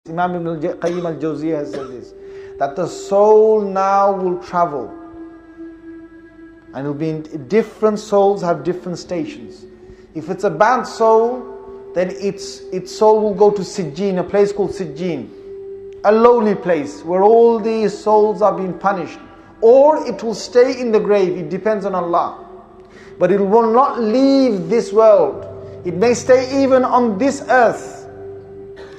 Imam Ibn al-Qayyim al-Jawziyah has said this, that the soul now will travel, and it will be in different souls have different stations. If it's a bad soul, then its soul will go to Sijjin, a place called Sijjin, a lowly place where all these souls are being punished. Or it will stay in the grave, it depends on Allah. But it will not leave this world. It may stay even on this earth.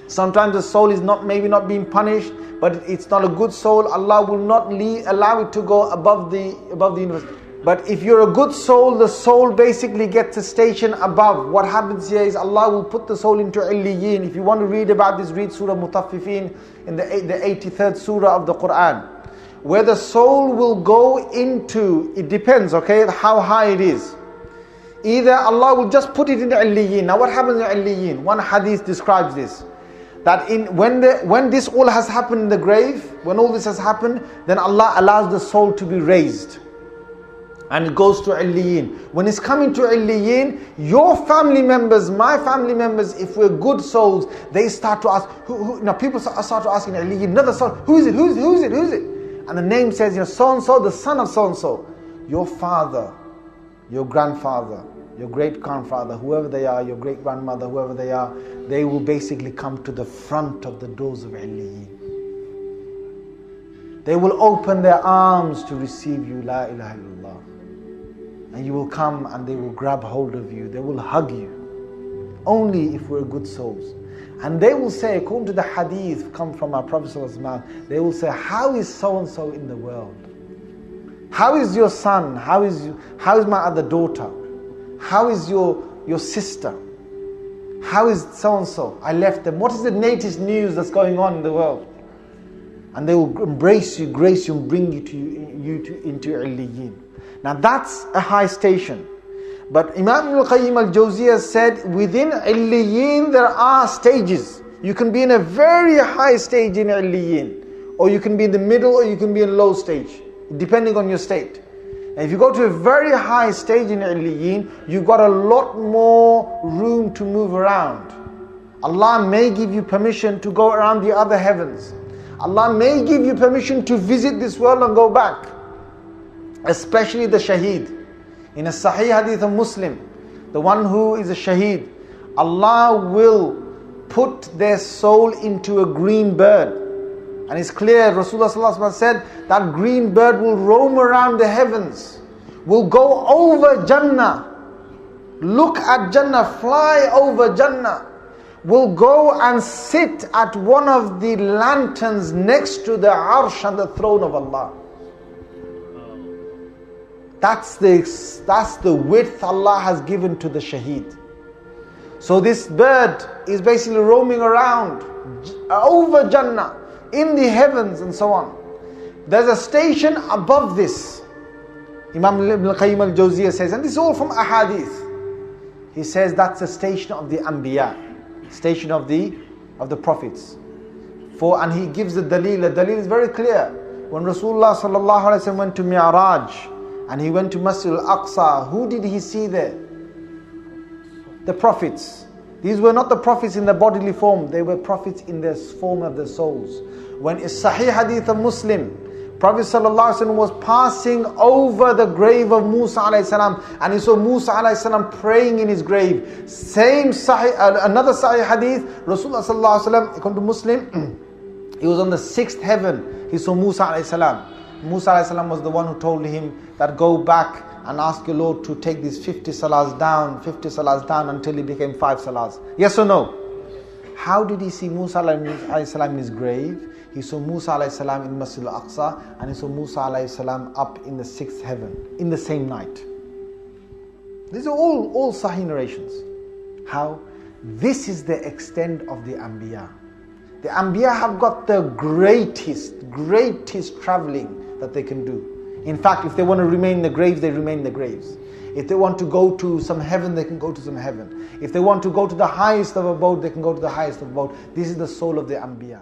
Sometimes the soul is maybe not being punished, but it's not a good soul. Allah will not allow it to go above the universe. But if you're a good soul, the soul basically gets a station above. What happens here is Allah will put the soul into Illiyin. If you want to read about this, read Surah Mutaffifin in the 83rd Surah of the Quran, where the soul will go into, it depends, okay, how high it is. Either Allah will just put it into Illiyin. Now what happens in Illiyin? One hadith describes this. That when this all has happened in the grave, when all this has happened, then Allah allows the soul to be raised. And it goes to Illiyin. When it's coming to Illiyin, your family members, my family members, if we're good souls, they start to ask, now people start to ask in Illiyin, another soul, who is it? And the name says, so-and-so, the son of so-and-so. Your father, your grandfather, your great-grandfather, whoever they are, your great-grandmother, whoever they are, they will basically come to the front of the doors of Illiyin. They will open their arms to receive you, La ilaha illallah. And you will come and they will grab hold of you, they will hug you. Only if we're good souls. And they will say, according to the hadith come from our Prophet ﷺ, they will say, how is so-and-so in the world? How is your son? How is my other daughter? How is your sister? How is so-and-so? I left them. What is the latest news that's going on in the world? And they will embrace you, grace you, and bring you into Illiyin. Now that's a high station. But Imam Ibn al-Qayyim al-Jawziyah said, within Illiyin there are stages. You can be in a very high stage in Illiyin, or you can be in the middle, or you can be in a low stage, depending on your state. And if you go to a very high stage in Illiyin, you've got a lot more room to move around. Allah may give you permission to go around the other heavens. Allah may give you permission to visit this world and go back. Especially the shaheed. In a Sahih hadith of Muslim, the one who is a shaheed, Allah will put their soul into a green bird. And it's clear, Rasulullah ﷺ said, that green bird will roam around the heavens, will go over Jannah, look at Jannah, fly over Jannah, will go and sit at one of the lanterns next to the arsh and the throne of Allah. That's the width Allah has given to the shaheed. So this bird is basically roaming around over Jannah, in the heavens and so on. There's a station above this. Imam Ibn al-Qayyim al-Jawziyah says, and this is all from ahadith. He says that's the station of the Anbiya, station of the prophets. And he gives the dalil. The dalil is very clear. When Rasulullah sallallahu alaihi wasallam went to Mi'raj and he went to Masjid al-Aqsa, who did he see there? The prophets. These were not the prophets in the bodily form, they were prophets in the form of their souls. When it's Sahih hadith of Muslim, Prophet ﷺ was passing over the grave of Musa alayhi, and he saw Musa alayhi praying in his grave. Another Sahih hadith, Rasulullah ﷺ, according to Muslim, he was on the 6th heaven, he saw Musa alayhi. Musa alayhi was the one who told him that go back and ask your Lord to take these 50 salahs down until he became 5 salahs. Yes or no? How did he see Musa alayhi in his grave? He saw Musa alayhi in Masjid al-Aqsa, and he saw Musa alayhi up in the 6th heaven in the same night. These are all Sahih narrations. How? This is the extent of the Anbiya. The Anbiya have got the greatest traveling that they can do. In fact, if they want to remain in the graves, they remain in the graves. If they want to go to some heaven, they can go to some heaven. If they want to go to the highest of abode, they can go to the highest of abode. This is the soul of the Anbiya.